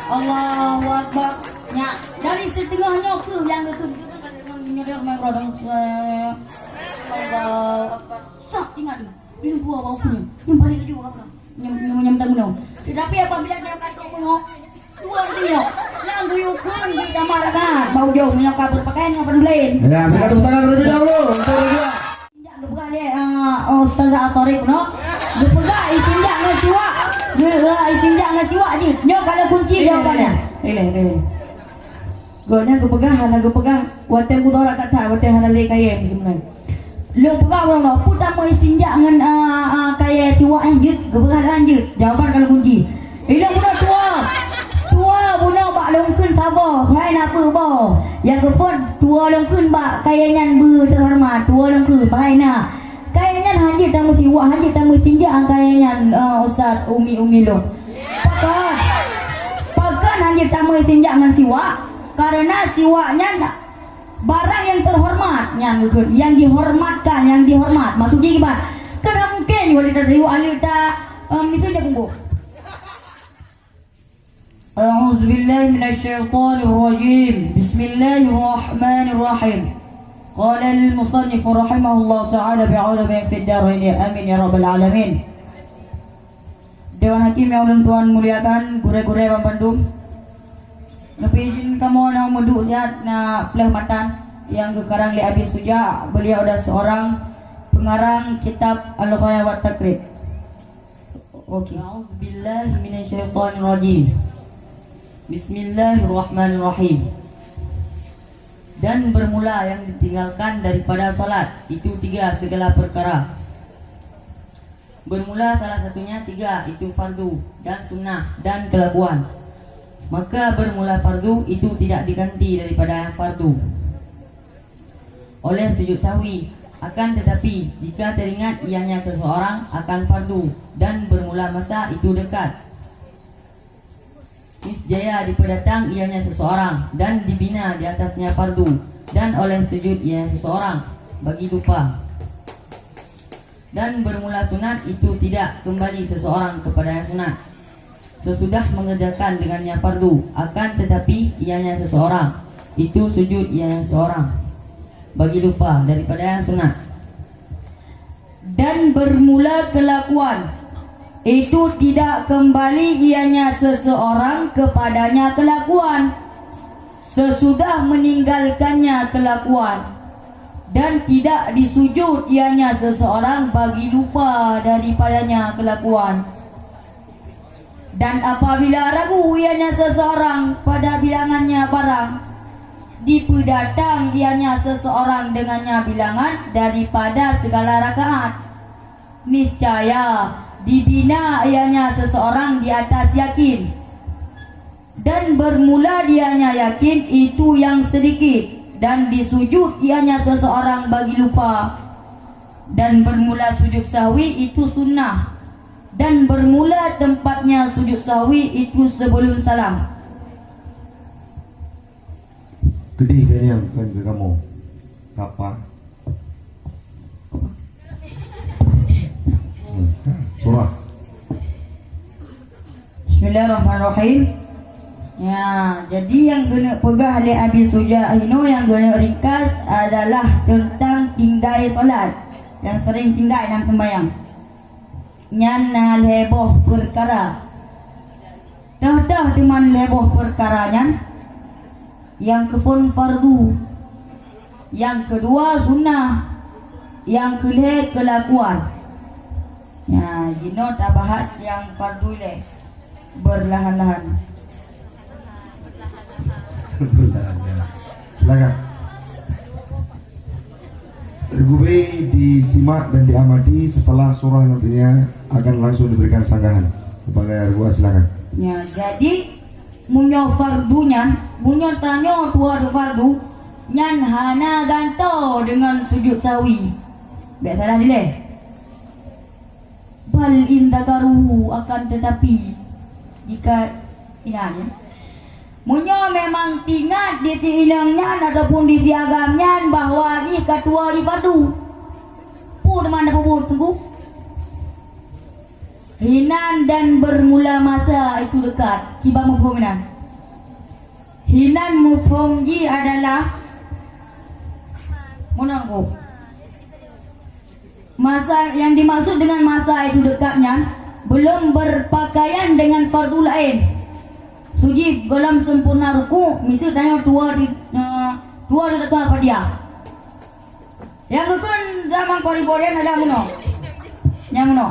Allahu Akbar. Ya, dari setengahnya ke yang itu juga kan memang nyodok memrodong. Allahu Akbar. Tak ingat tu. Minum buah bau punya. Yang paling juga apa? Nyam minum. Tetapi apabila dia kata punya tuan dia yang guyukan di kamar kan bau jauh punya kabur pakaian yang pedulin. Ya, kita tepuk tangan terlebih dahulu untuk dia. Gepegang dia Ustazah Atorif no. Gepegang isindak ngeciwa. Isindak ngeciwa je. Nyo kalau kunci jawapannya. Ele. Gonya gepegang hana gepegang. Wate ku tora kata wate hana le kaya sebenarnya. Lu pegang no putar mo isindak ngan kaya ciwa anjut gepegang lanjut. Jawapan kalau kunci. Ile budak tua. Tua budak bak longkeun sabar. Lain apa ba. Yang kepon tua longkeun bak kaya nyan ber terhormat. Tua longkeun lainna. Kaya nyan haji tamu ciwa haji tamu sinjak kaya nyan Ustaz Umi lo. Pakan haji tamu sinjak ngan siwa karena siwanya barang yang terhormat yang dihormatkan yang dihormat maksudnya gimana? Karena mungkin wanita siwa alita misalnya kumbu. A'udzubillahi minasyaitonirrajim. Bismillahirrahmanirrahim. Qala al-musannif rahimahullah ta'ala bi'ulumi fid darain amin ya rabbal alamin. Dewan Hakim yang ulun tuan muliakan, gure-gure Bang Bandung. Tapi izin kamu nak menduk sihat na pelah matan yang kekarang li Abi Suja. Beliau adalah seorang pengarang kitab Al-Ghaya wa Taqrib. Okey. A'udzubillahi minasyaitonirrajim. Bismillahirrahmanirrahim. Dan bermula yang ditinggalkan daripada salat itu 3 segala perkara. Bermula salah satunya 3 itu fardu dan sunnah dan kelakuan. Maka bermula fardu itu tidak diganti daripada fardu oleh sujud sahwi. Akan tetapi jika teringat ianya seseorang akan fardu dan bermula masa itu dekat, niscaya diperdatang ianya seseorang dan dibina di atasnya fardu dan oleh sujud ianya seseorang bagi lupa. Dan bermula sunat itu tidak kembali seseorang kepada yang sunat sesudah mengerjakan dengannya fardu. Akan tetapi ianya seseorang itu sujud ianya seseorang bagi lupa daripada yang sunat. Dan bermula kelakuan itu tidak kembali ianya seseorang kepadanya kelakuan sesudah meninggalkannya kelakuan, dan tidak disujud ianya seseorang bagi lupa daripadanya kelakuan. Dan apabila ragu ianya seseorang pada bilangannya barang, diperdatang ianya seseorang dengannya bilangan daripada segala rakaat, niscaya dibina ianya seseorang di atas yakin. Dan bermula dianya yakin itu yang sedikit, dan disujud ianya seseorang bagi lupa. Dan bermula sujud sahwi itu sunnah, dan bermula tempatnya sujud sahwi itu sebelum salam. Gede kayaknya bukan ke kamu. Apa? Surah. Bismillahirrahmanirrahim. Ya, jadi yang guna pegah oleh Abi Suja Hino yang guna ringkas adalah tentang tinggai solat, yang sering tinggai dalam sembahyang. Nyan leboh perkara. Dah teman leboh perkaranya. Yang kepun fardu, yang kedua sunnah, yang kelih kelakuan. Ya, jino tak bahas yang fardu le berlahan-lahan. Silakan. Gubri disimak dan diamati. Setelah surah nantinya akan langsung diberikan sanggahan sebagai argua. Silakan. Ya, jadi munyo fardunya, munyo tanyo tua fardu, nyan hana ganto dengan sujud sawi. Biasalah dile. Bal indakaruhu, akan tetapi jika ingatnya, munyo memang tingkat di inangnya ataupun di siagamnya bahwa ni ketua di fardu. Pun mana pun tunggu. Hinan dan bermula masa itu dekat. Kiba mafhuminan. Hinan mufhumji adalah menunggu. Masa yang dimaksud dengan masa itu dekatnya belum berpakaian dengan fardu lain. Suji dalam sempurna ruku, misal tanya tua di datang apa dia? Yang kekun zaman Koriborian ada muno. Yang muno.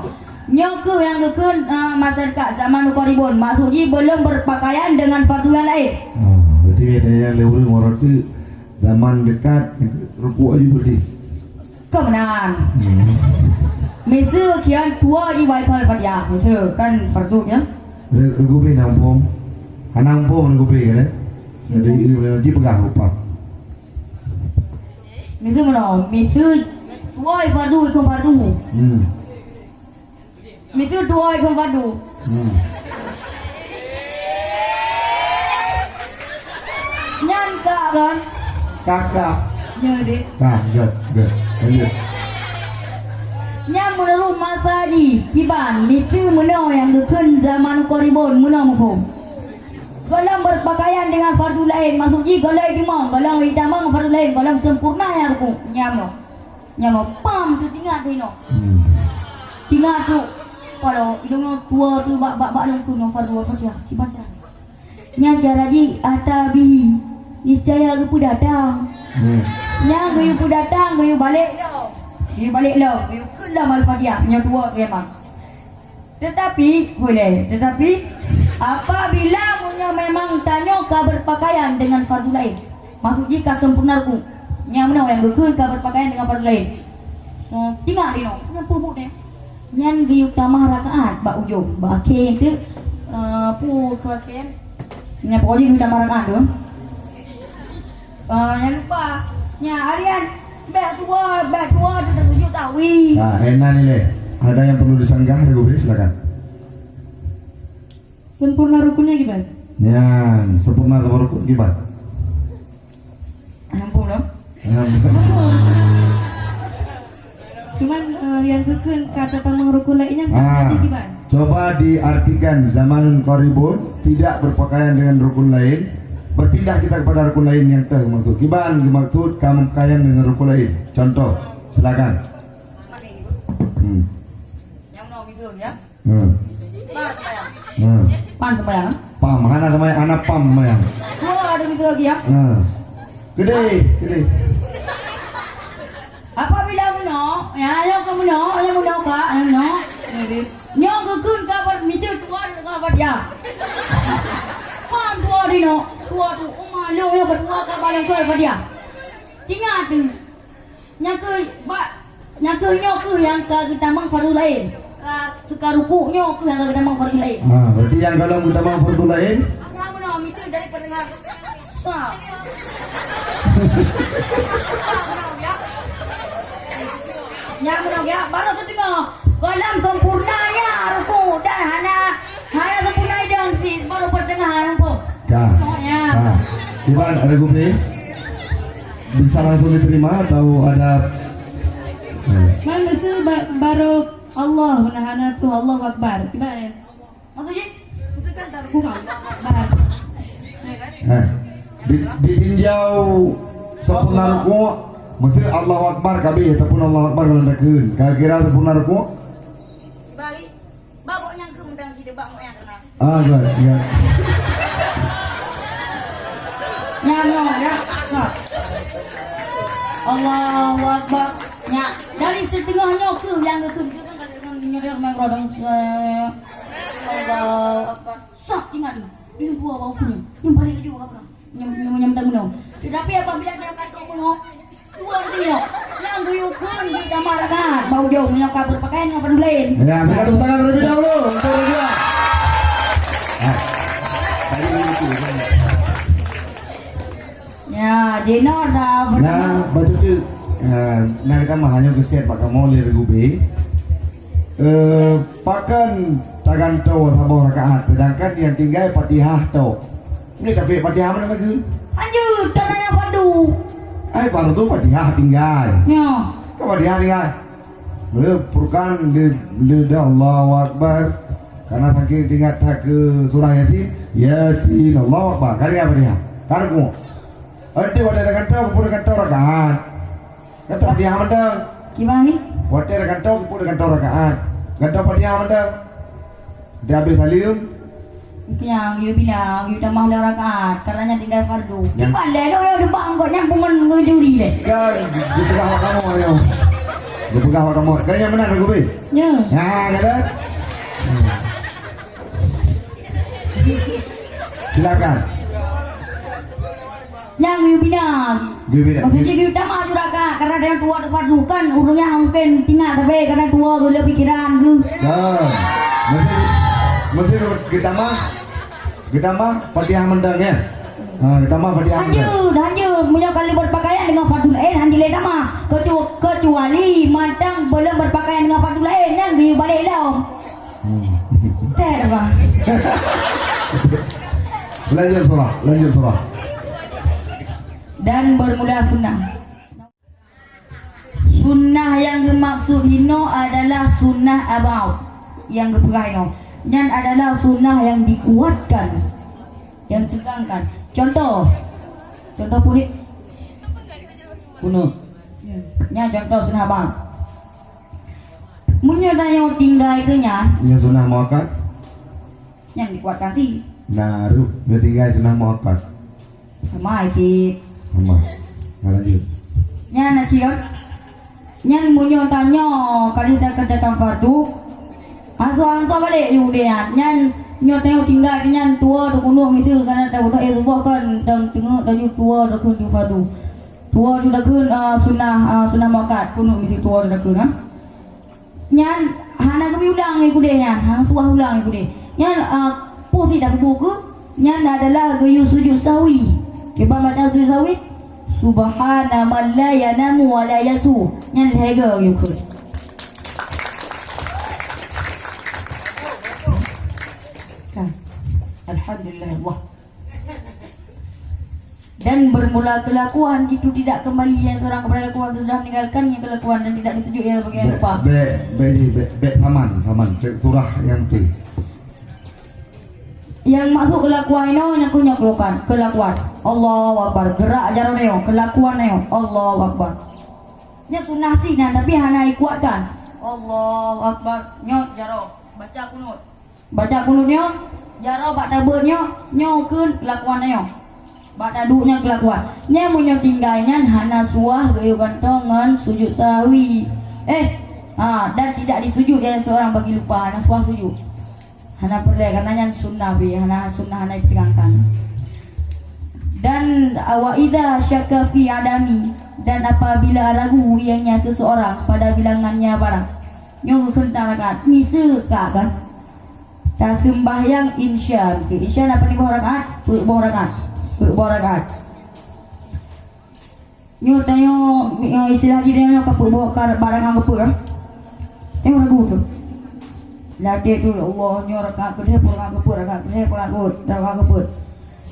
Nyoku yang kekun masyarakat zaman Koribon, maksudnya belum berpakaian dengan fardu yang lain. Berarti adanya lewat orang tu zaman dekat ruku aja berarti. Kebenaran. Misal kian tua di wifi dia, misal kan fardu ya. Ruku be nampom, nampom ruku be kan? Jadi dia pegang rupa. Misal mana? Misal tua di fardu ikut fardu. Misal tua ikut fardu. Nyangka kan? Kakak. Jadi. Good. Lanjut. Yang menurut masa di Kiban, itu menurut yang dikun zaman Koribon, menurut kalau berpakaian dengan fardu lain, maksudnya kalau dimang, kalau hitamang fardu lain, kalau sempurna yang aku nyamo, pam tu tinggal tu no, tinggal tu kalau hidung tua tu bak long tu no fardu dia, Kiban cara, yang cara ji atabi, niscaya aku datang. Yang gayu datang, gayu balik dah. Gayu balik dah. Gayu kelah Al-Fatihah. Yang tua memang. Tetapi apabila punya memang tanya kau berpakaian dengan fardu lain. Maksudnya kau sempurnaku. Yang mana yang gekul kau berpakaian dengan fardu lain. So, tinggal dia no. Yang pupuk dia. Yang gayu tamah rakaat bak ujung. Bak akhir tu akhir. Yang pokoknya gayu tamah rakaat tu. Jangan lupa harian beg tua sudah 7 tahun. Nah, enak ni le. Ada yang perlu disanggah, Ruby, silakan. Sempurna rukunnya gimana? Ya, sempurna sama rukun gimana? Ampun loh. Cuman yang rukun kata tamang rukun lainnya gimana? Coba diartikan zaman Koribun tidak berpakaian dengan rukun lain. Berpindah kita kepada rukun lain yang termaksud. Kiban dimaksud kamu kaya dengan rukun lain. Contoh, silakan. Yang mau video ya? Pan sembayang. Pam, mana sembayang? Anak pam sembayang. Ada video lagi ya? Gede. Apabila muno, yang muno pak, nyong kekun kabar mitu tuan kabar dia. Pam tua tu, malu yang berdua kabar yang kabar dia. Tinggal tu, nyaku yang kita mang fardu lain, suka ruku nyok yang kita mang fardu lain. Berarti yang kalau kita mang fardu lain? Yang muno mitu dari pendengar. Yang muno ya, baru terdengar. Kolam sempurnanya ruku dan hana sempurna dan si baru pertengahan ruku. Ya. Kiban ada gubri? Bisa langsung diterima atau ada? Maksud baru Allah menahan tu Allah Akbar. Gimana? Maksudnya? Maksudkan tak ruku Akbar. Ditinjau sempurna ruku, maksud Allah Akbar kabeh ataupun Allah Akbar melendakeun. Kira-kira sempurna ruku? Balik. Babok yang kemendang di debak mo yang kena. Good. Ya. Nyano ya. Allahu Akbar. Ya, dari setengahnya ke yang itu juga kan dengan nyerah mengrodong Allahu Akbar. Sak ingat ini buah bau punya. Yang balik juga apa? Nyam dang. Tetapi apabila dia kata kuno keluar dia yang guyukun kita marahkan bau jauh punya kabar pakaian yang perlu lain. Ya, berikan tepuk tangan terlebih dahulu untuk dia. Ya, Dino dah Nah, baju tu nak kita mah hanya keset pakai molir gube. Pakan tagan tau sabah rakaat, sedangkan yang tinggal Fatihah tau. Ini tapi Fatihah mana lagi? Anjur, tanah yang fardu. Baru tu Fatihah tinggal. Ya. Kau Fatihah tinggal. Furqan lidah Allahu Akbar. Karena saking tinggal tak ke surah Yasin, Yasin Allahu Akbar. Kali apa dia? Karku. Ante wadah kantau kupur kantau rakaat. Kata padiah mandang. Gimana ni? Wadah kantau kupur kantau rakaat. Kantau padiah mandang. Dia habis salim. Yang you bilang you tambah lah rakaat kerana tinggal fardu. Yang- Pandai dah you depan kau nyambungan kau juri deh. Ya, di pegang awak kamu ayo. Di pegang awak kamu. Kayaknya menang aku be. Ya. Ya, kata. Silakan. Yang you bilang. Dia beda. Maksudnya you tambah you rakaat kerana dia tua tu fardu kan urungnya mungkin tinggal tapi kerana tua tu lebih pikiran tu. Dah. Mesti kita mah padiah mendang ya. Kita mah padiah mendang. Hanya punya kali berpakaian dengan fardu lain hanya leda mah kecuali matang belum berpakaian dengan fardu lain yang you balik dah. Terba. Lanjut surah. Dan bermula sunnah. Sunnah yang dimaksud hino adalah sunnah about yang berperai no. Dan adalah sunnah yang dikuatkan, yang tegangkan. Contoh pun kuno. Ya contoh sunnah bang. Munya tanya tinggal itunya Yang sunnah muakkad. yang dikuatkan ti. Naruh, dia tinggal sunnah muakkad. Sama itu. Sama. Lanjut. Nya nak ciot. Nya munya tanya kali tak kerjakan fardu. Asal balik you dia. Nya nyo tengok tinggal nya tua tu gunung itu karena tahu tak buat kan dan tengok dah you tua dah kun fardu. Tua sudah kun sunnah muakkad gunung itu tua dah kun ha. Nya hana kami ulang iku dia nya. Hang tua ulang iku dia. Nya pusi dah buku. Nya adalah gayu sujud sawi. Kita baca sujud sawi. Subhana man la yanamu wa la yasu. Nya hega you kun. Alhamdulillah Allah. Dan bermula kelakuan itu tidak kembali yang seorang kepada kelakuan sudah meninggalkan yang kelakuan dan tidak disejuk yang bagian lupa. Be saman. Cek surah yang tu. Yang masuk kelakuan itu yang punya kelakuan. Allahu Akbar. Gerak jarum neo, kelakuan neo. Allahu Akbar. Dia sunnah sih tapi hana kuatkan. Allahu Akbar. Nyot jarum. Baca kunut. Baca kunutnya. Jaro bak dabanya nyo keun kelakuan nyo. Bak daduknya kelakuan. Nya munyo tinggalnya hana suah gayu gantongan sujud sawi. Dan tidak disujud dia seorang bagi lupa hana suah sujud. Hana perlu karena nya sunnah bi hana sunnah hana dipegangkan. Dan wa idza syakka fi adami dan apabila ragu ianya seseorang pada bilangannya barang. Nyo keun tarakat misa kan. Tak sembahyang insya. Insya apa ni rakaat? Bawah rakaat. Nyo tengok istilah dia nyo kapur bawa barang hang kapur ah. Tengok ragu tu. Latih tu Allah nyo rakaat kedhe rakaat kapur rakaat kedhe rakaat kapur.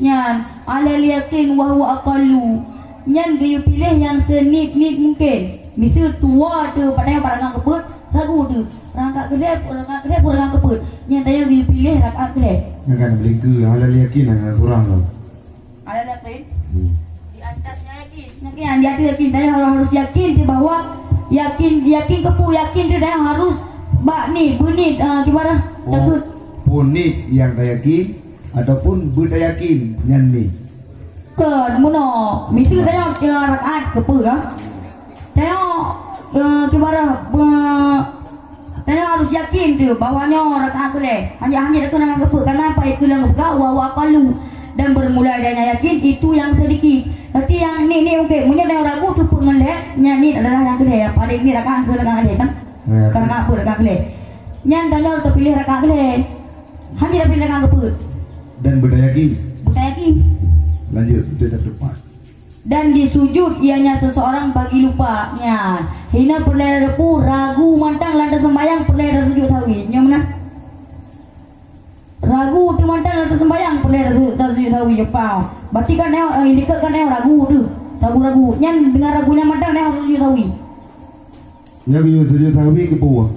Nyan ala yakin wa huwa aqallu. Nyan dia pilih yang senit-nit mungkin. Misal tua tu pada barang kapur ragu tu. Rakaat kedhe rakaat kapur. Yang tanya dia pilih rakaat kedhe. Yang kan beli ke halal yakin dengan kurang tu. Ada yakin? Di atasnya yakin. Yakin di atas yakin. Tanya harus yakin dia bahawa yakin kepu yakin dia harus bak ni bunit gimana? Takut. Punit yang tak yakin ataupun budak yakin yang ni. Ke mana? Mesti tanya rakaat kepu kan? Tanya gimana? Tanya harus yakin tu bahawanya rakaat kedhe. Hanya dia kena kepu. Kenapa itu yang buka wa qalu. Dan bermula adanya yakin itu yang sedikit. Tapi yang ni okey, punya dah ragu tu pun melek. Yang ni adalah yang kedhe. Yang paling ni rakaat kedhe kan? Rakaat apa rakaat kedhe. Yang tanya harus pilih rakaat kedhe. Hanya dah pilih rakaat kepu. Dan budak yakin. Bukan yakin. Lanjut kita dah tepat. Dan disujud ianya seseorang bagi lupanya. Hina perlai repu ragu mantang lantas sembayang perlai sujud sawi. Nya mana? Ragu tu mantang lantas sembayang perlai sujud sawi jepau. Berarti kan indikat kan ragu tu. Ragu-ragu. Nyan dengan ragunya mantang dah sujud sawi. Nya biu sujud sawi ke bawah.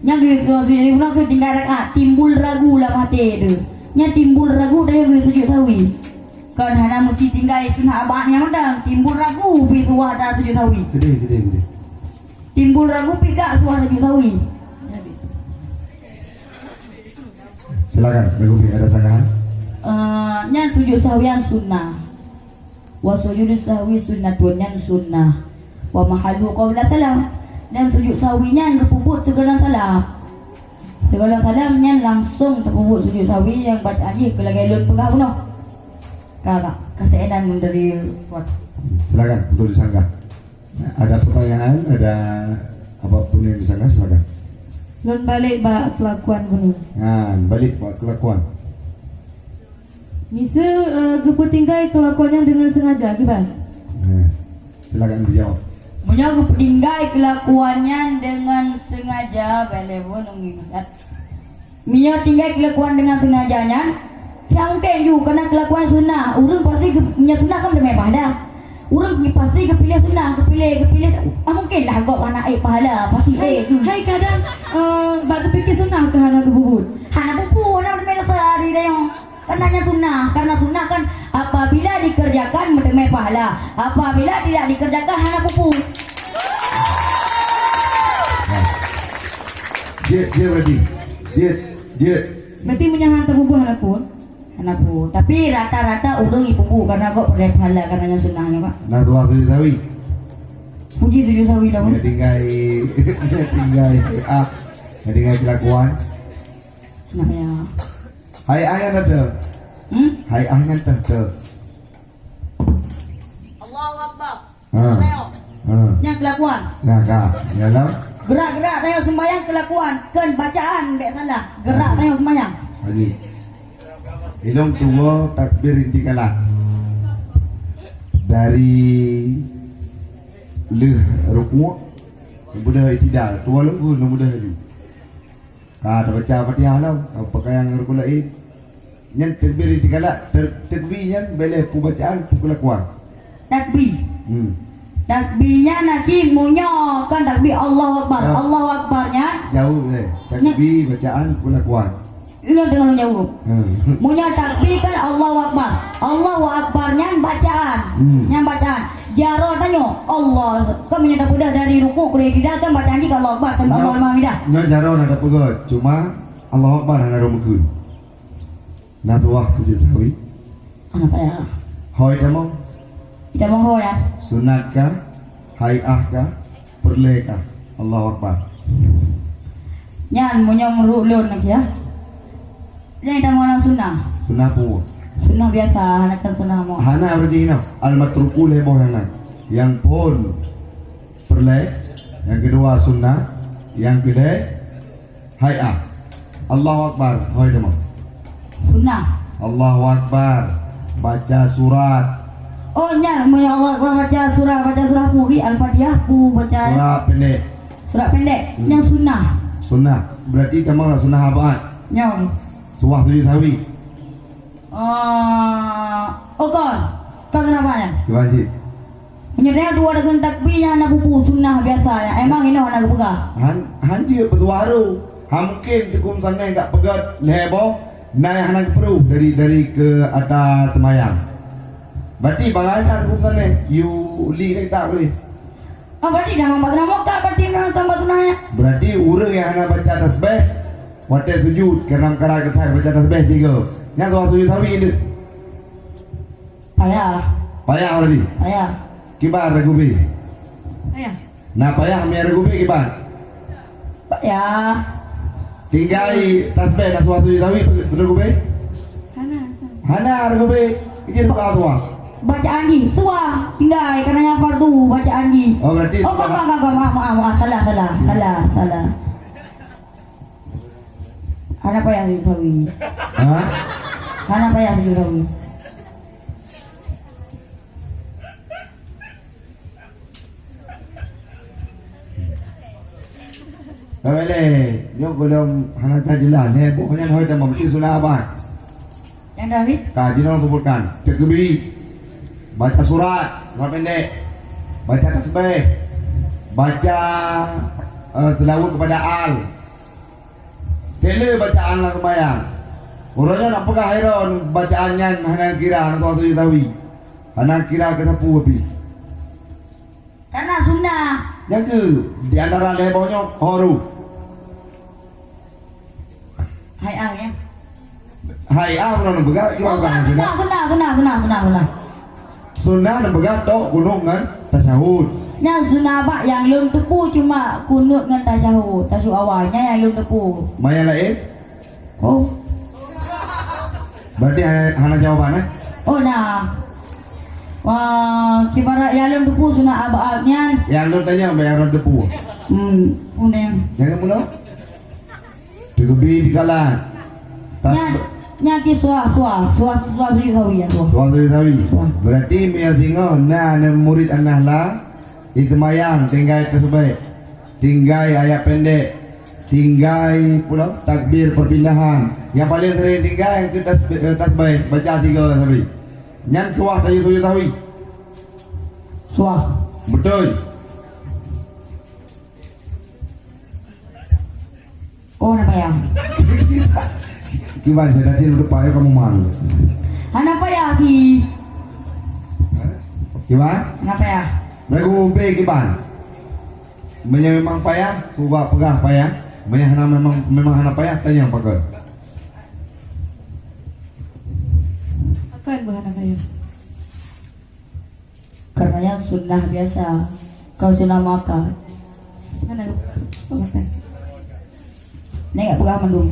Nya biu sujud nak tinggal rakaat timbul ragu lah mati tu. Nya timbul ragu dah biu sujud sawi. Kan hana mesti tinggal sunah abahnya mandang timbul ragu pi tuah ada 7 sawi. Gede. Timbul ragu pi gak tuah 7 sawi. Silakan, Bagus ada sanggahan. Nyan 7 sawian sunnah. Wa sujudu sahwi sunnatun nyan sunnah. Wa mahallu qawla salam. Dan 7 sawinya kepuput segala salam. Segala salam nyan langsung terpuput sujud sawi yang baca aja kelagalun pegah puno. Kakak kesedan dari kuat. Silakan untuk disanggah. Ada pertanyaan, ada apapun yang disanggah silakan. Lun balik ba kelakuan kuning. Nah, balik buat kelakuan. Misa keputingkai kelakuannya dengan sengaja gimana? Nah, silakan dijawab. Punya keputingkai kelakuannya dengan sengaja belebon mengingat. Mia tinggal kelakuan dengan sengajanya. Yang mungkin juga karena kelakuan sunnah. Urang pasti punya sunnah kan demai pahala. Urang pasti kepilih sunnah, kepilih. Mungkin lah kau anak pahala pasti. Hai kadang batu pikir sunnah ke hana kebubut. Hana buku, hana demai sehari dah yang. Karena sunnah kan apabila dikerjakan mendemai pahala, apabila tidak dikerjakan hanya pupu. Dia berarti dia Berarti menyahan terpupu anak pun. Tapi rata-rata urung ipupu karena kok mendemai pahala karena sunnahnya pak. nah tua tujuh sawi. Puji 7 sawi dah. Dia tinggal kelakuan. Sunnahnya. Hai ayah ada. Hai ayah ada. Allahu Akbar. Yang kelakuan. Nah kak, dalam. Gerak-gerak raya sembahyang kelakuan. Kan bacaan tak salah. Gerak raya sembahyang. Lagi. Hidung tua takbir inti kalah. Dari leh rukuk, mudah itidal. Tua lembut, mudah lagi. Ada baca Fatihah tau, apakah yang rukun lain? Yang takbir inti kalah, takbir yang boleh pembacaan kelakuan. Takbir. Takbirnya nanti munyo kan takbir Allahu Akbar. Ya. Allahu Akbarnya Jauh boleh. Takbir bacaan kelakuan. lu dengar jauh. Munyo takbir kan Allahu Akbar. Allahu Akbarnya bacaan. Yang bacaan. Jaro tanya Allah. Kau menyadap udah dari ruku ke tidak kan bacaan jika Allahu Akbar sampai Allah Maha. Nyo jaro ada pegot. Cuma Allahu Akbar ada rumukun. Nah tuah tujuh sawi. Apa ya? Hoi demo. Kita mohon ya. Sunat kah? Hai'ah kah? Perle kah? Allahu Akbar. Nyan munyo merulun lagi ya. Ini kita mau sunnah. Sunnah pun. Sunnah biasa, anak sunnah mau. Hana berarti ini al-matruku leboh yang pun perle, yang kedua sunnah, yang kedua hai'ah. Allahu Akbar. Hoi demo. Sunnah. Allahu Akbar. Baca surat. Oh nya, ya Allah baca surah Muhi Al-Fatihah ku baca Surat pendek. yang sunnah. Sunnah. Berarti kamu sunnah apaan? Nyong. Suah tujuh sawi. Kan kenapa ya? Wajib. Menyerah dua dengan takbirnya anak buku sunnah biasa ya. Emang ini anak buka. Han dia bertuaru. Mungkin cukup sana enggak pegat lebo. Naik anak perlu dari ke atas temayang. Berarti bangalan bukan ni, you li ni tak boleh. Berarti dah membaca nama kak, berarti memang tambah sunnahnya. Berarti orang yang hendak baca tasbih, waktu sujud, kerana ketai baca tasbih 3. Yang dua sujud sawi ini. Payah. Payah berarti. Payah. Kibar regubi. Payah. Nah payah miar regubi kibar. Payah. Tinggal tasbih nak sujud sawi regubi. Hana regubi. Ini bukan tua. Bacaan di tua tinggal karena yang fardu bacaan di. Oh berarti maaf salah. Anak payah disawi. Hah? Anak payah disawi. Boleh. Dia belum hendak jelas ni. Bukannya hoi dah mesti sunnah apa? Yang David? Kajian orang sebutkan takbir, baca surat pendek, baca tasbih, baca tilawat kepada al, tele bacaan lah sembahyang. Orangnya nak pegang hairon bacaannya hana kira anak tua tu tahu. Hana kira ke sapu api. Karena sunnah. Yang ke di antara lebahnya horu. Hai ah ya. Hai orang nak pegang Oh, benar. Sunnah nak pegang tok gunung kan tasyahud. Yang sunnah pak yang belum tepu cuma kunut dengan tasyahud. Tasyahud awalnya yang belum tepu. Maya lain. Oh. Berarti hana jawaban Oh nah. Wah, kibarat yang belum tepu sunnah abad-abadnya. Yang lu tanya bayar orang depu. Kemudian. Jangan mula. Dikebi di kalan. Nyaki suah beri tahu ya suah. Tuan tu tahu. Berarti Mia Singo na murid anak lah. Itu mayang tinggal tersebut. Tinggal ayat pendek. Tinggal pula takbir perpindahan. Yang paling sering tinggal yang kita tasbih baca 3 tasbih. Yang suah tadi tu tahu. Suah. Betul. Oh apa ya? Gimana saya tadi udah payah kamu malu. Apa ya ki? Gimana? Apa ya? Mereka umpe gimana? Memang payah, coba pegah payah. Memang hana payah, tanya pakai. Apa yang bahan apa ya? Karenanya sunnah biasa. Kau sunnah makan. Mana lu? Makan. Ini nggak pegang mendung.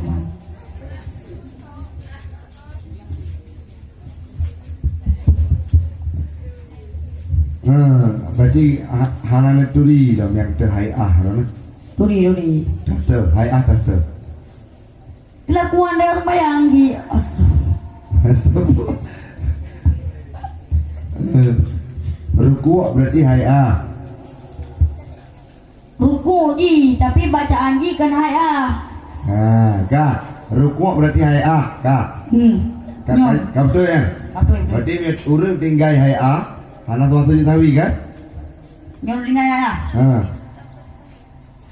Berarti hana turi dalam yang terhaiah dalam. Turi. Haiah terse. Kelakuan dia orang bayang di. Ruku berarti haiah. Ruku ji, tapi bacaan ji kan haiah. Kak, ruku berarti haiah, kak. Kak betul ya? Berarti urut tinggal haiah. Hana tua tu tahu kan? Nyuruh tinggal haiah.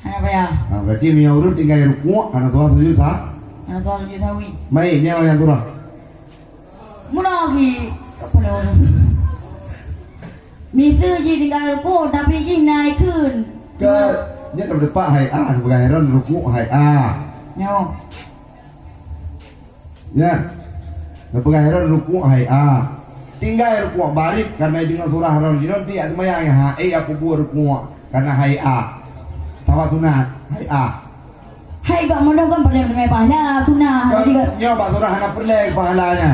Apa ya? Berarti Mia urut tinggal ruku. Hana tua tu sah. Hana tua tu tahu. Mai ni yang turah. Mula lagi apa dah? Misu ji tinggal ruku tapi ji naik kun. Ke ni dah depak haiah, bukan heran ruku haiah. Nyo. Ya. Dah pegang heran ruku haiah. Tinggal ruku balik karena dengan surah Haron Jinon dia semayang hai aku buat ruku karena haiah. Tawa sunat haiah. Hai gak mau kan pada memang pahala sunnah. Nyo pak surah hana perlek pahalanya.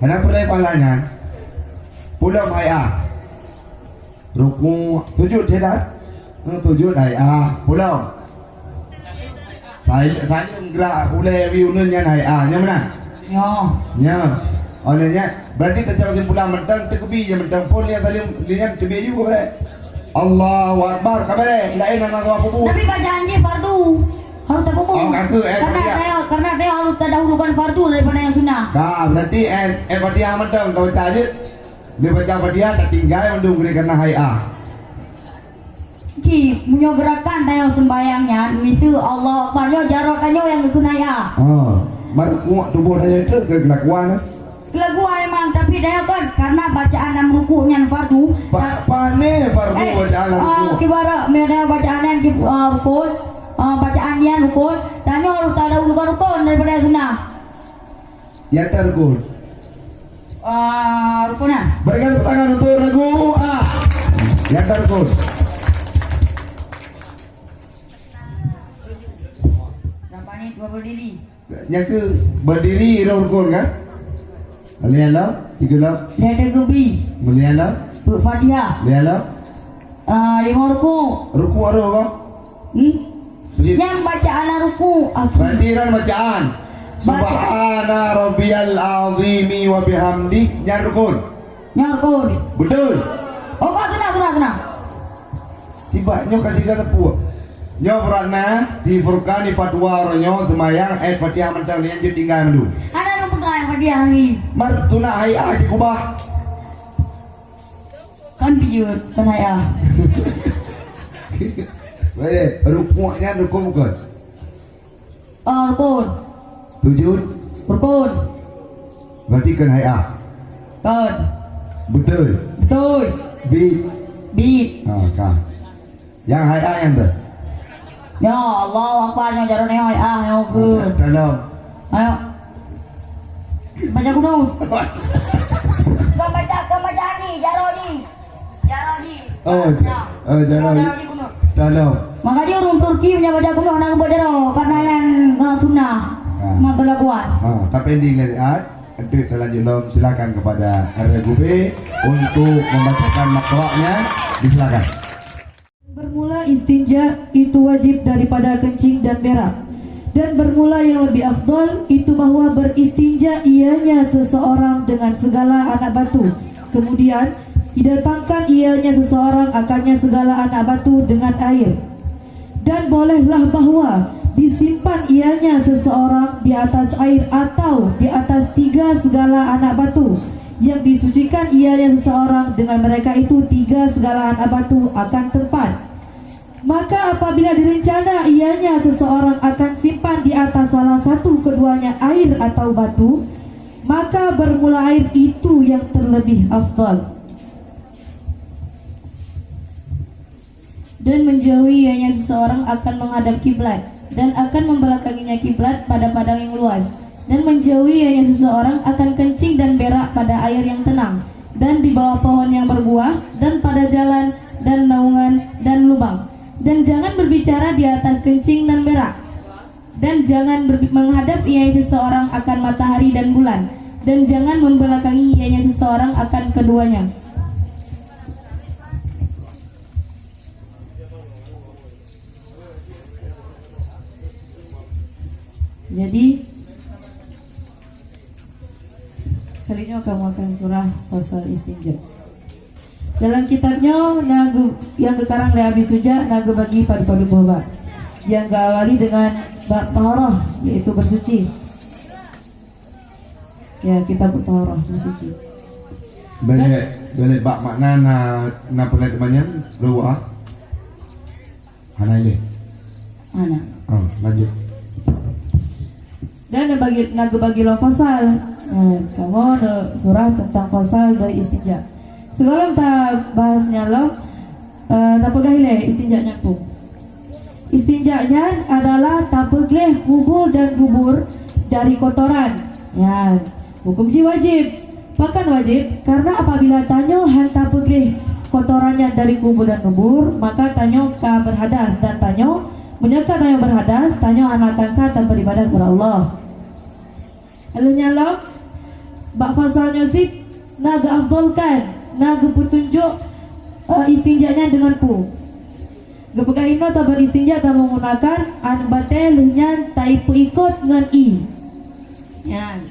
Hana perlek pahalanya. Pulang haiah. Ruku tujuh tidak? Tujuh haiah. Pulang. Saya gerak boleh viewnya haiah. Nya mana? Ya. Olehnya berarti terjadi kesimpulan mentang terkebi je mentang pun lihat tadi lihat terbi juga bre. Allahu Akbar kabare lain anak apa bu. Tapi bacaan je fardu. Harus terkumpul. Karena dia harus terdahulukan fardu daripada yang sunnah. Nah, berarti Fatihah mentang kau baca aja. Dia baca Fatihah tak tinggal mendung karena haiah. Ki punya gerakan tayang sembayangnya itu Allah Akbarnya jarokannya yang dikunaya. Baru tubuh saya itu kelakuan. Kelakuan emang tapi dia kan karena bacaan dan rukunya fardu. Pane fardu bacaan ruku. Kibarat mereka bacaan yang rukun, bacaan yang rukun, tanya harus terdahulukan rukun daripada sunnah. Yang terrukun. Rukunan. Berikan tangan untuk ragu. Yang terrukun. Berapa ni dua berdiri? Yang ke berdiri rukun kan? Melihatlah, tiga lah. Dia ada gebi. Melihatlah. Fatihah. Lihatlah. 5 ruku. Ruku ada kau? Yang bacaan ruku. Bandiran bacaan. Subhana rabbiyal azimi wa bihamdi. Yang rukun. Yang rukun. Betul. Oh, kena. Tibanya ketiga tepu. Nyo berana di Furqan di Fatwa ronyo semayang Fatihah mencang lian je tinggal mendu. Ada nu pegang Fatihah ni. Mar tuna haiah di kubah. Kan piut saya. Baik, rukuknya rukuk bukan? rukun. 7 Rukun. berarti kan hayah. Kan. Betul. Betul. Bid. Bid. Kah. Yang hayah yang tu. Ya Allah Akbar yang jalan yang yang good. Tolong. Ayo. Baca kuno. Kau baca ni, Jarodi. Oh, Jarodi. kuno. Tolong. Maka dia orang Turki punya baca kuno nak baca jaro karena yang sunnah. Maka lakuan. Tak pending dari Untuk selanjutnya silakan kepada RGB untuk membacakan matlaknya. Disilakan. Bermula istinja itu wajib daripada kencing dan berak. Dan bermula yang lebih afdal itu bahwa beristinja ianya seseorang dengan segala anak batu. Kemudian didatangkan ianya seseorang akannya segala anak batu dengan air. Dan bolehlah bahwa disimpan ianya seseorang di atas air atau di atas 3 segala anak batu. Yang disucikan ianya seseorang dengan mereka itu 3 segala anak batu akan tempat. Maka apabila direncana ianya seseorang akan simpan di atas salah satu keduanya air atau batu, maka bermula air itu yang terlebih afdal. Dan menjauhi ianya seseorang akan menghadap kiblat dan akan membelakanginya kiblat pada padang yang luas. Dan menjauhi ianya seseorang akan kencing dan berak pada air yang tenang dan di bawah pohon yang berbuah dan pada jalan dan naungan dan lubang. Dan jangan berbicara di atas kencing dan berak. Dan jangan menghadap ianya seseorang akan matahari dan bulan. Dan jangan membelakangi ianya seseorang akan keduanya. Jadi kali ini kamu akan surah pasal istinja. Dalam kitabnya nagu yang kekarang oleh Abi Suja nagu bagi padu-padu bahwa yang diawali dengan bab taharah yaitu bersuci. Ya kita bertaharah bersuci. Boleh bak makna na pelai kebanyakan luar. Hana ini. Ana. Lanjut. Dan bagi lo pasal. Kamu surah tentang pasal dari istinja. Sekarang tak bahasnya lo, tak pegah istinjanya pun. Istinjanya adalah tak pegah kubur dan bubur dari kotoran. Ya, hukum si wajib. Bahkan wajib karena apabila tanyo hantar pegah kotorannya dari kubur dan bubur, maka tanyo ka berhadas dan tanyo menyangka tanyo berhadas, tanyo anakan sah tanpa beribadah kepada Allah. Lalu nyalok, bak fasalnya sih naga afdolkan. Naga petunjuk istinjanya dengan pu. Gepegah ino tak beristinja tak menggunakan anbate lenyan tak ipu ikut dengan i. Ya.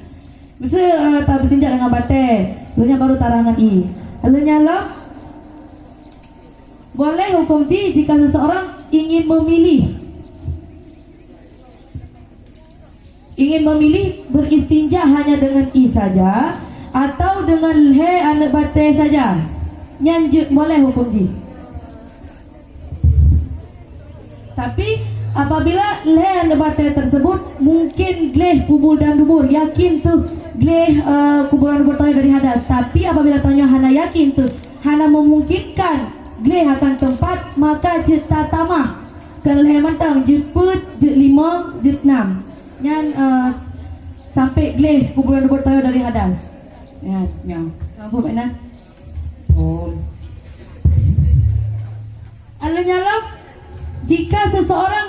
Bisa tak beristinja dengan bate, lenyan baru tarangan i. Lalu nyala boleh hukum di jika seseorang ingin memilih beristinja hanya dengan i saja atau dengan he anak bate saja. Nyanjuk boleh hukum di. Tapi apabila le anak bate tersebut mungkin gleh kubur dan dubur, yakin tuh gleh kuburan dubur tahu dari hadas. Tapi apabila tanya hana yakin tuh hana memungkinkan gleh akan tempat, maka jet tamah. Kalau le mantang jet put, jet 5, jet 6. Yang sampai gleh kuburan dubur tahu dari hadas. Ya, kamu mana? Oh. Anu nyalap, jika seseorang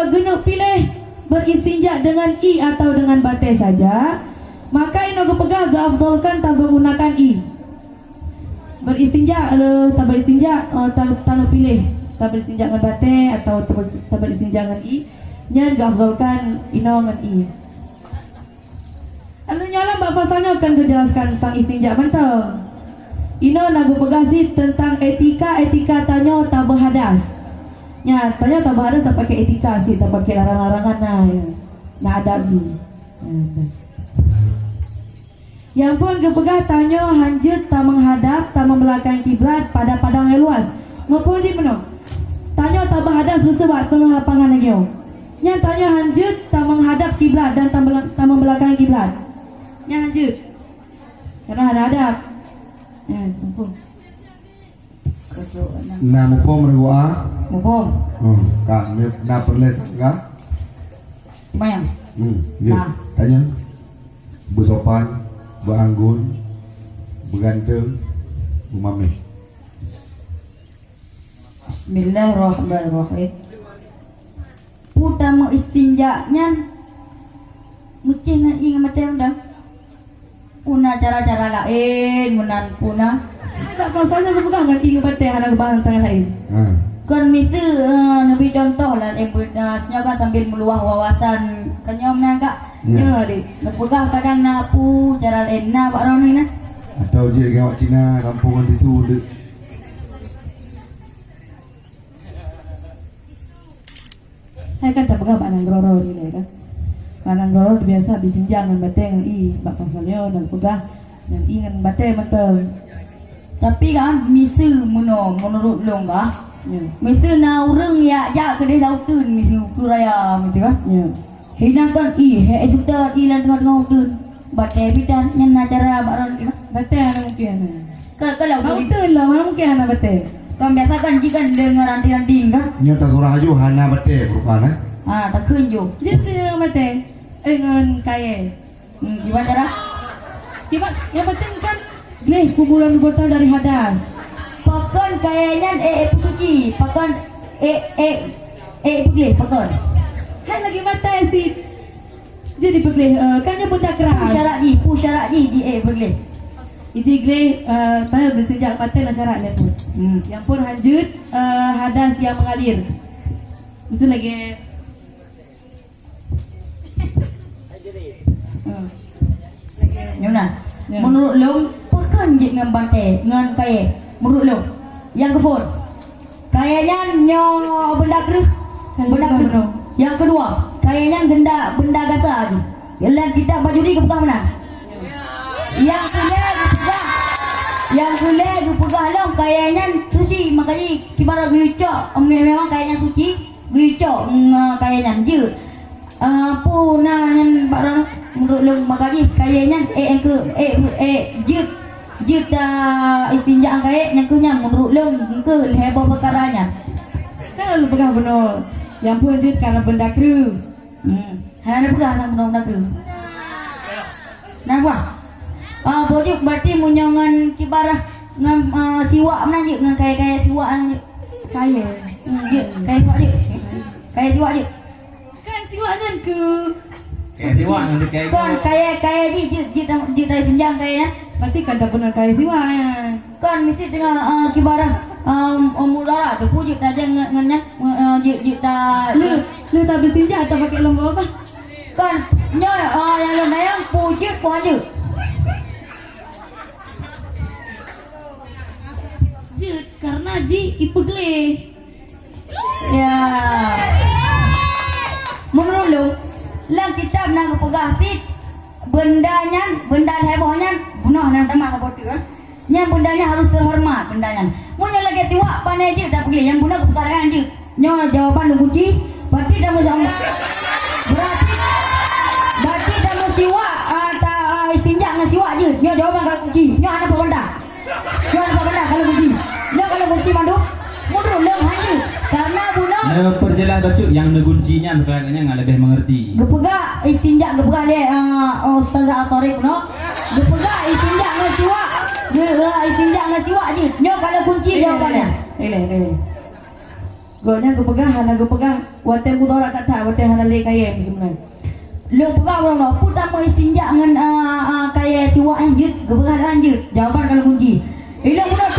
genuk pilih beristinja dengan i atau dengan bate saja, maka ino pegah afdalkan tak menggunakan i. Beristinja tak beristinja tak pilih tak beristinja dengan bate atau tak beristinja dengan i, nya afdalkan ino dengan i. Anu nyala mbak pasalnya akan menjelaskan tentang istinja mentang. Ino nagu pegasi tentang etika tanya tak berhadas. Ya, tanya tak berhadas tak pakai etika sih, tak pakai larang-larangan nah ada ni. Yang pun kepegah tanya hanjut tak menghadap, tak membelakangi kiblat pada padang yang luas. Ngapun di penuh. Tanya tak berhadas bersebab tengah lapangan lagi. Nyatanya hanjut tak menghadap kiblat dan tak membelakangi kiblat. Nya hanjut. Karena hadap. Mumpung. Nah mupom rewa. Mumpung. Kak, na perlet enggak? Bayang. Ya. Nah. Tanya. Bersopan, beranggun, berganteng, bermameh. Bismillahirrahmanirrahim. Utama istinjanya mesti nak ingat macam dah. Una cara-cara lain menan puna. Tak masalahnya berpegang kan ingat batai anak bahan tangan lain. Kan mesti nabi contoh lah senyaka sambil meluah wawasan kenyom nak. Ya deh. Berpegang kadang napu cara lain na pak Ron ni na. Atau dia gawat Cina kampungan itu dek. Saya kan tak pegang panang groro ni kan. Panang groro biasa disinjang dengan batai dengan i, bak pasalnya dan pegang dan i dengan batai menteng. Tapi kan mesti menurut long kah? Ya. Mesti na urang ya kedai lautun mesti kuraya mesti kah? Ya. Hinakan he sudah ilan tengah tun. Batai bidan nyan acara baron kita. Batai anak mungkin. Kalau Lautun lah mana mungkin anak batai. kan biasa kan jika dengar ranting-ranting kan. Nya tak surah aju hana bete rupana. Tak kunjung. Jadi dengan batai. Dengan kaya. Gimana cara? Kibat yang penting kan gleh kumpulan botol dari hadas. Pakan kayaknya suci. Pakan pergi pakan. Kan lagi batai sih. Jadi pergi kan dia benda keras. Pusyarak di pergi. Itu gleh saya bersejak batai dan syaratnya pun. Yang pun hanjut hadas yang mengalir. Itu lagi. Nyona. Ya. Menurut lo pakan je dengan bantai dengan kaya. Menurut lo yang kefur. Kayaknya benda keruh. Benda keruh. Yang kedua, kayaknya benda gasa lagi. Yalah kita baju ni kepegang mana? Yang kuliah kepegang long kayaknya suci makanya kibarat gucok memang kayaknya suci gucok kayaknya je. Puna yang barang menurut long makanya kayaknya jut istinja kaya yang kunya menurut long ke heboh perkaranya. Kan lu pegang benar. Yang pun hanjut karena benda keruh. Hanya pegang nak benda keruh. Nampak? Bojuk berarti munyongan kibarah dengan siwak mana je dengan kaya siwak kaya. Kaya siwak je. Kaya siwak je. Kan siwaknya ke. Kayak siwak nanti kayak Kon kaya je dari senjang kaya. Pasti kan tak benar kaya siwaknya. Kon mesti dengan kibarah mudara tu pujuk aja ngenyak je ta Lu tak bertinja atau pakai lomba apa? kon nyo yang dayang pujuk pun je. Jut karena ji ipegle. Ya. Menurut lu, lang kitab nang pegah tit benda hebohnya bunuh nang tamak apa tu kan. Yang bendanya harus terhormat bendanya. Munyo lagi tiwak panai je tak pergi yang bunuh perkataan je. Nyo jawapan lu kunci, berarti dah sama. Berarti dah tiwak istinja dengan tiwak je. Nyo jawapan kalau kunci. Nyo ada apa benda? Nyo ada apa benda kalau kunci? Nyo kalau kunci mandu. Mundur lem hanya karena bunuh perjelas bacuk yang neguncinya kayaknya nggak lebih mengerti. gepega istinja gepega le Ustazah Al-Tariq no. Gepega istinja dengan siwak. Istinja dengan siwak je. Nyo kalau kunci jawapannya. Ele. Gonya gue pegang, wate mudara kata, wate hana le kaya gimana? Lu pegang orang no, putar mau istinja dengan kaya siwak lanjut, gepega lanjut. Jawapan kalau kunci. Ilang budak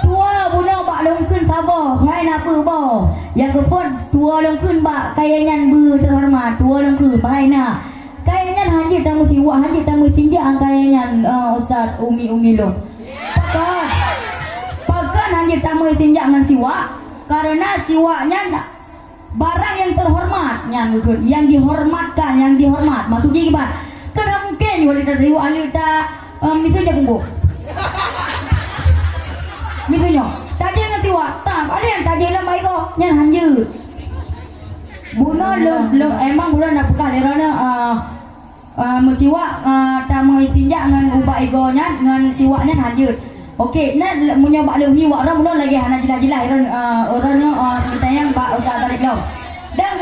tua budak bak longkeun sabar, lain apa ba. Yang kepot tua longkeun bak kayanya terhormat, tua longkeun lainna. Kayanya hanjit tamu siwak, hanjit tamu istinja kayanya Ustaz Umi lo. Pakan hanjit tamu istinja dengan siwak. Karena siwaknya barang yang terhormat, yang dihormatkan, yang dihormat. Maksudnya gimana? Karena mungkin wanita siwak alita misalnya bungku. Misalnya, tadi yang siwak, tak ada yang tadi yang baik kok, yang hanjut. Buno lo emang bulan nak pekah derana mesiwa tamu istinja ngan ubah egonya ngan siwaknya lanjut. Okey, nak menyoba lebih wak orang lagi hana jelas-jelas orang kita yang Pak Ustaz tarik lo. Dan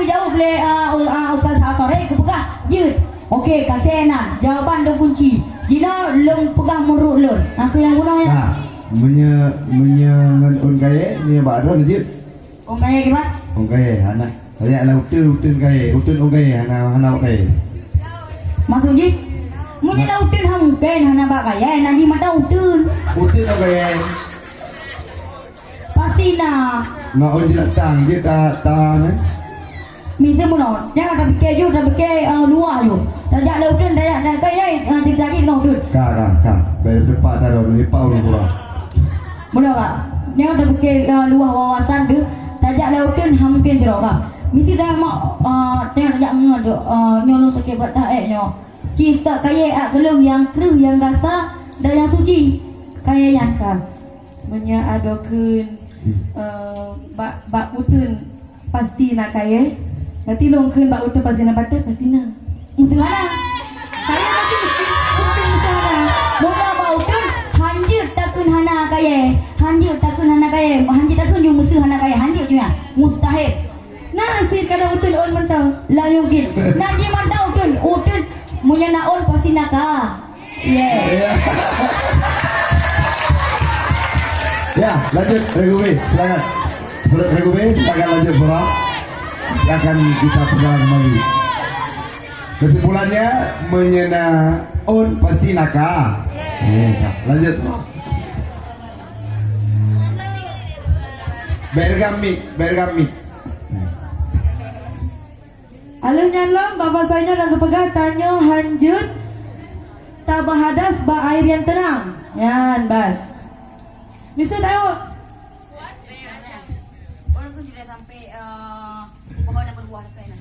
jauh boleh Ustaz tarik ke pekah je. Okey, kasih nak jawapan do kunci. Jina lem pegah muruk lur. Aku yang gunanya. Nah, ngan on kaya ni Pak Ron je. Kaya gimana? On kaya hana. Saya nak utun kaya, utun on kaya hana kaya. Maksudnya mungkin dah utun hampen hana bak kaya nanti mata utun. Utun on kaya. Pasti nak. Nak on jelas tang dia tak Minta muno. Jangan tak fikir je, tak fikir luar je. Tak ada utun, tak ada kaya cerita lagi dengan utun. Kang. Berdepan taruh lepas orang kurang. Muno kak. Jangan tak fikir luar wawasan tu. Tak ada utun hampir jerok kak. Mesti dah mak tengok tak ngah tu nyolong sakit berat dah nyo. Cis tak kaya kelung yang keruh yang rasa dan yang suci. Kaya yang kan. Menyadokeun bak utun pasti nak kaya. Nanti longkeun bak utun pasti nak patut pasti nak. Mesti mana? Kaya nanti mesti utun mana? Bola bak utun hanjut takun hana kaya. Hanjut takun hana kaya. Hanjut takun ju mesti hana kaya. Hanjut ju ya. Mustahil. Nasir kalau utun on mentau. La mungkin. Nanti mantau utun munya nak on pasti nak ka. Yeah. Ya, lanjut Regubi, silakan. Surat Regubi, silakan lanjut surah. Akan kita perjalanan kembali. Kesimpulannya menyena on pasti nakal. Lanjut. Bergami. Alun nyalam bapa saya dan kepegah tanya hanjut tabah hadas ba air yang tenang. Yan bal. Bisa tahu? Orang pun sudah sampai pohon yang berbuah dekat ni.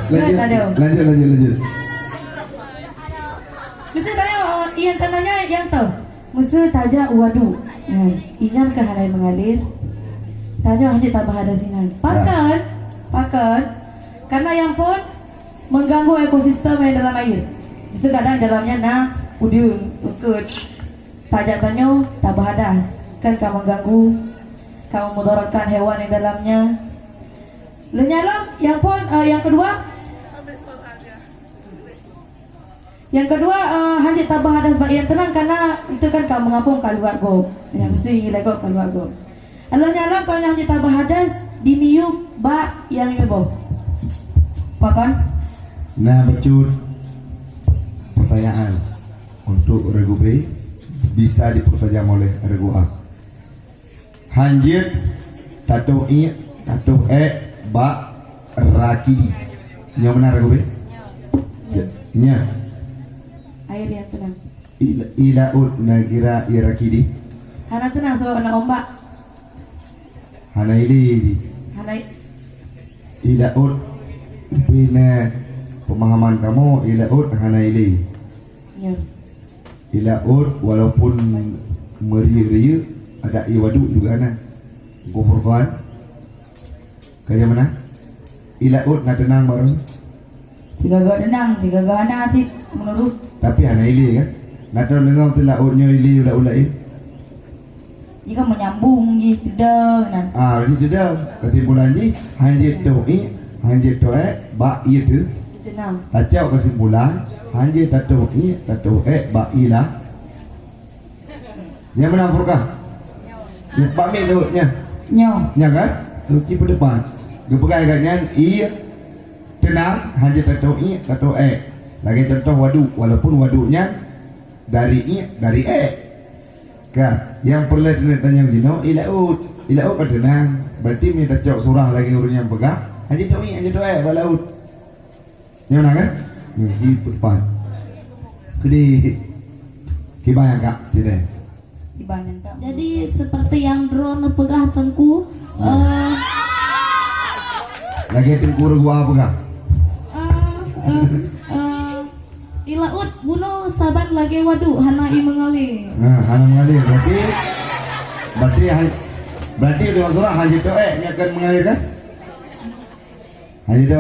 Lanjut. Bisa tahu yang tenangnya yang tahu. Musuh tajak wadu. Ingat ke halai mengalir. Tajak hanjut tabah hadas sinan. Pakan. Karena yang pun mengganggu ekosistem yang dalam air. Bisa kadang dalamnya nak udung, ukut. Tajak tanyo tabah hadas. Kan kamu mengganggu, kamu mudaratkan hewan yang dalamnya. Lenyalam yang pun yang kedua hanjit tabah hadas bak yang tenang karena itu kan kamu mengapung kaluat go. Yang mesti lego kaluat go. Lenyalam kalau hanjit tabah hadas diniup bak yang mebo. Pakan? Nah, becut. Pertanyaan untuk Regu B bisa dipertajam oleh Regu A. Hanjit tato I tato E ba raki. Yang mana Regu B? Nya. Air yang tenang. Ilaut nagira irakidi. Hana tenang sebab nak ombak. Hana ili. Hana Ilaut bina pemahaman kamu ilaut hana ili. ya. Ilaut walaupun meri-ria ada iwadu juga ana. Gofurfan. Kaya mana? Ilaut nak tenang bareng. Tiga tenang, tiga hana asik menurut. Tapi hana ili kan. Nak dengar tu lautnya ili ulai. Jika menyambung di sedang nan. Ini sudah kesimpulan ni hanjit doi, hanjit toe, ba itu. Tenang. Acau kesimpulan hanjit tatoi, ba ilah. Yang mana Furqah? Yang pamit duduknya. Nyo. Ya kan? Luci ke depan. Gepegai katnya i tenang hanjit tatoi, Lagi contoh wadu, walaupun wadunya dari i dari kan yang perlu tanya jino ilaut kan tenang berarti minta cok surah lagi urusnya pegang hanjit toi balaut yang mana kan di depan kedi kibayang kak tidak Dibanyak tak. Jadi seperti yang drone pegah tengku lagi tengkur gua pegang ilaut bunuh sahabat lagi wadu hana i mengalir. hana mengalir berarti di surah hanjit toi nya akan mengalir kan Haji tu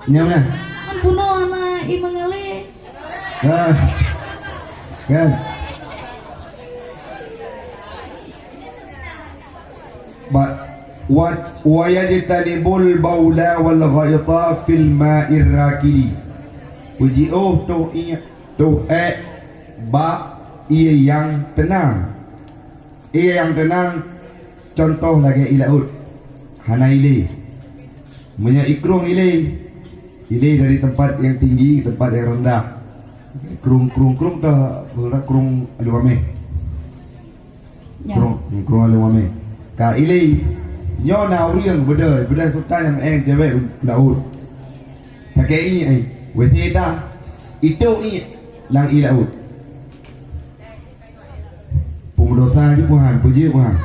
Nyamnya. Membunuh anak imang ale. Kan. Wayajtanibul baula wal ghaita fil ma'ir rakili. Puji tu ingat tu ba ia yang tenang. Ia yang tenang contoh lagi ilaut. Hana ile. Punya ikrung ile. Ile dari tempat yang tinggi ke tempat yang rendah. Krung dah krung alu mame. Krung alu mame. Ka ile nyo na uriang beda sultan yang cewek laut. Pakai ini wetita itu ini lang ilaut. Pendosa di Tuhan, puji Tuhan.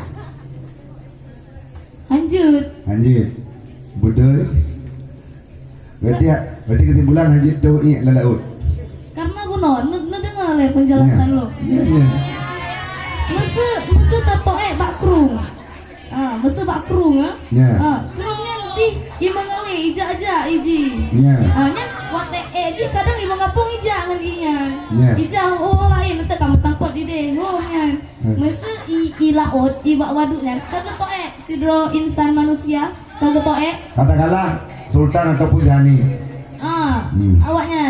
Lanjut. Beda. Berarti kesimpulan haji itu ini laut. Karena aku dengar le penjelasan lo. Ya. Masa tato bak krung. Masa bak krung Ya. Krungnya si imang ale ija aja iji. Ya. Nya wate ji kadang imang ngapung ija ngandinya. Ya. Ija lain nanti kamu sangkut di deh ngomnya. Masa i laut i bak waduknya. Kagak to sidro insan manusia. Kagak to Katakanlah sultan ataupun jani. Awaknya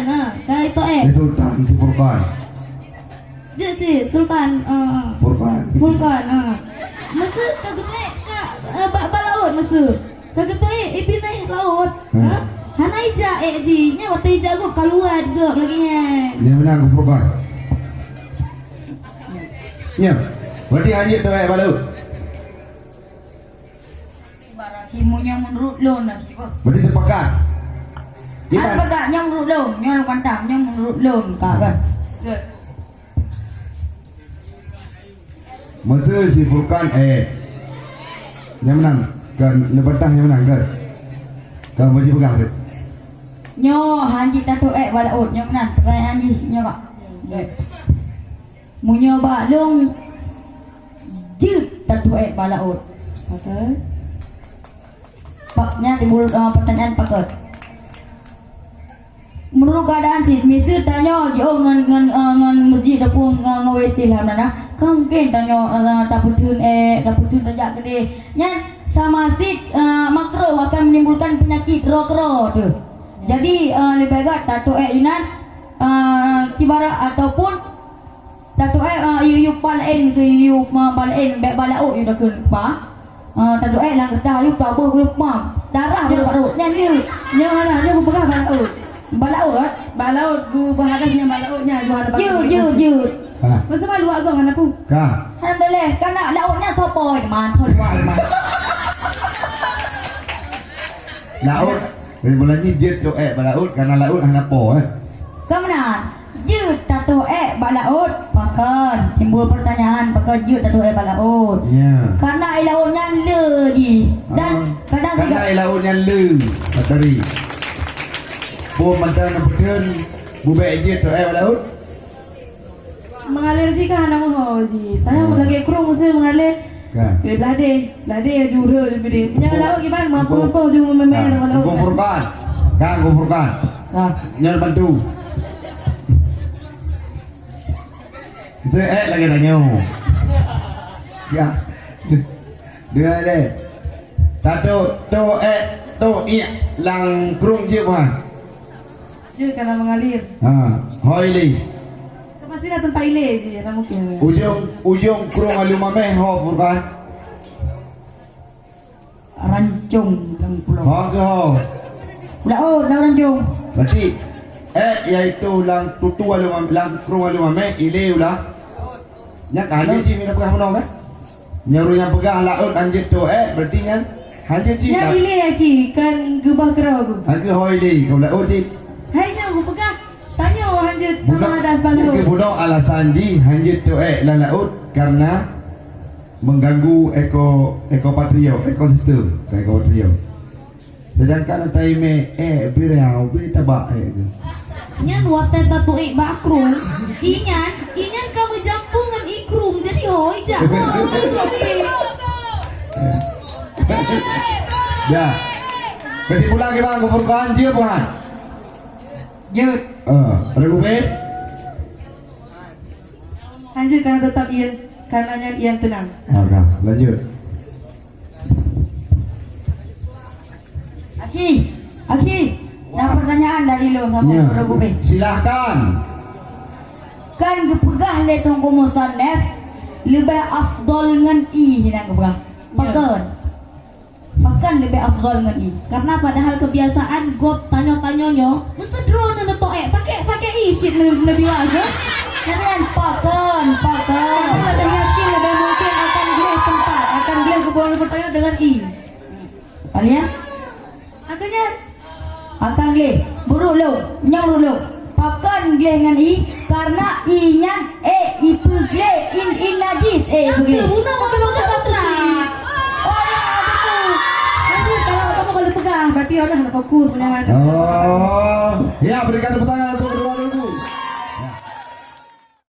kalau itu Sultan si Furqan. dia si Sultan Furqan. masa kagak bak laut masa kagak pindah laut hana ija ji nya wate ija go keluar go lagi Dia menang Furqan. Ya. Berarti haji tu laut. Himunya menurut lo nak siapa? Berarti terpekat. Apa tak yang menurut lo? Yang pantang yang menurut lo kan? Masa si Furqan yang menang kan lebantang yang menang kan? Kau wajib pegang tu. Nyo hanji tato balaut nyo menan tekan hanji nyo pak. Munyo ba long jut tato balaut. Pasal paknya timbul pertanyaan pakot. Menurut keadaan sih, misal tanya jauh ngan masjid dapur ngawesi lah mana, kan mungkin tanya taputun tajak gede, nyan sama sih makro akan menimbulkan penyakit rokro tu. Jadi lebih baik tato inan kibara ataupun tato yu palain tu yu palain balau yu dah kenapa. Tato lang kita yu tabu lupa darah baru nyan mana dia bukan balaut gu bahaganya balautnya jual jut masa malu agak kan aku alhamdulillah karena lautnya sopoy man sopoy man laut bulan ni jut tu balaut karena laut hana po kemana jut tato balaut makan timbul pertanyaan pakai jut tato balaut ya karena lautnya le di dan kadang karena lautnya le materi bu mantan betul bu baik dia tu laut mengalir sih kan anak di tanya lagi krung mesti mengalir kan lade jura lebih punya laut gimana mampu juga memang laut Go Furqan nyal bantu itu lagi nanya ya dia deh satu tu lang krung je mah jut karena mengalir hoili pasti datang paile je mungkin ujung krung alumame ho Furqan rancung dan pulau ho rancung berarti yaitu lang tutu lang krung alumame ile ulah nya kan ji mina pegang menong kan nyaru yang pegang laut anjit tu berarti nya hanya ji yang ile lagi kan gubah kerau aku hanya hoili kau laut ji hai nya aku pegang tanya hanjut sama adas balaut budak alasan di hanjut tu laut karena mengganggu ekosistem sedangkan time birau tabak tu nyan wate tatu bakrung inyan kamu jampungan ikrung jadi hoi jak Ya. Kesimpulan gimana kepurkaan dia bukan? Jut. Rekuben. Lanjut karena tetap Ian, karenanya Ian tenang. Oke, lanjut. Aki, ada pertanyaan dari lo sama Ya. Rekuben. Silahkan. Kan gepegah le tunggu musannaf lebih afdol ngan i hina gepegah. Pakan lebih afdol ngan i. Karena padahal kebiasaan gop tanya-tanyanya mesti drone na toek pakai isi lebih aja. Kalian pakan. Ada yakin lebih mungkin akan dia tempat, akan dia kebuahan bertanya dengan I. Kalian Akhirnya akan le buruk lo nyang dulu. Pakan gle ngan i karena i nya ipu gle in najis begle. Una mau betul betul. Nanti kalau kamu kalau pegang berarti orang harus fokus menyamakan. Oh, ya berikan tepuk tangan.